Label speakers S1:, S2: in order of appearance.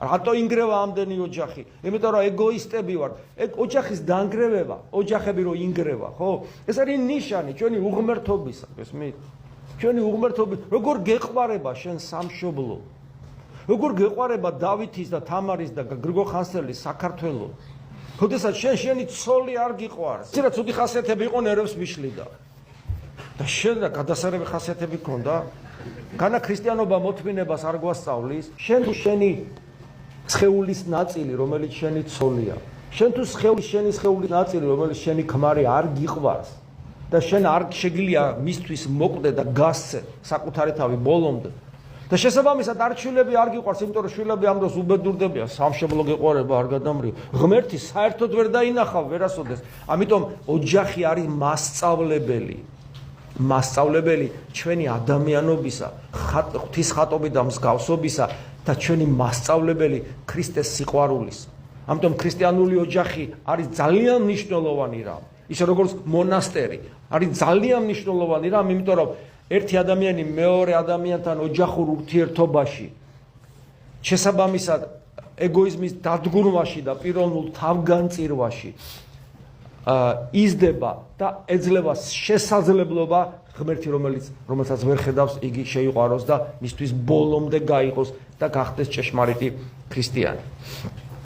S1: რატო ინგრევა ამდენი ოჯახი? იმიტომ რომ ეგოისტები ვართ. ეგ ოჯახის დანგრევება, ოჯახები რო ინგრევა, ხო? ეს არის ნიშანი ჩვენი უღმერთობისა, გესმით? ჩვენი უღმერთობის, როგორ გეყვარება შენ სამშობლო? როგორ გეყვარება დავითის და თამარის და გრიგო ხანძთელის საქართველო? როდესაც შენი ცოლი არ გიყვარს. ცირა ცუდი ხასიათები იყო ნერვებს მიშლიდა. და შენ და გადასარევი ხასიათები ქონდა? განა ქრისტიანობა მოთმინებას არ გვასწავლის? შენი სხეულის ნაწილი, რომელიც შენი ცოლია. შენ თუ შენი სხეულის ნაწილი, რომელიც შენი ქმარი არ გიყვარს და შენ არ შეგიძლია მისთვის მოკვდე და გასცე საკუთარი თავი ბოლომდე. და შესაბამისად არ შვილები არ გიყვარს, იმიტომ რომ შვილები ამ დროს უბედურდებიან, სამშობლო გეყვარება არ გადამრიო. ღმერთი საერთოდ ვერ დაინახავ ვერასოდეს. ამიტომ ოჯახი არის მასწავლებელი ჩვენი ადამიანობისა, ღვთის ხატობით და მსგავსობისა და ჩვენი მასწავლებელი ქრისტეს სიყვარულის. ამიტომ ქრისტიანული ოჯახი არის ძალიან მნიშვნელოვანი რამ. ისე როგორც მონასტერი არის ძალიან მნიშვნელოვანი რამ, იმიტომ რომ ერთი ადამიანი მეორე ადამიანთან ოჯახურ ურთიერთობაში შესაბამისად ეგოიზმის დადგურვაში და პიროვნულ თავგანწირვაში იზრდება და ეძლევა შესაძლებლობა ღმერთი რომელსაც ვერ ხედავს იგი შეიყვაროს და მისთვის ბოლომდე გაიყოს და გახდეს ჭეშმარიტი ქრისტიანი.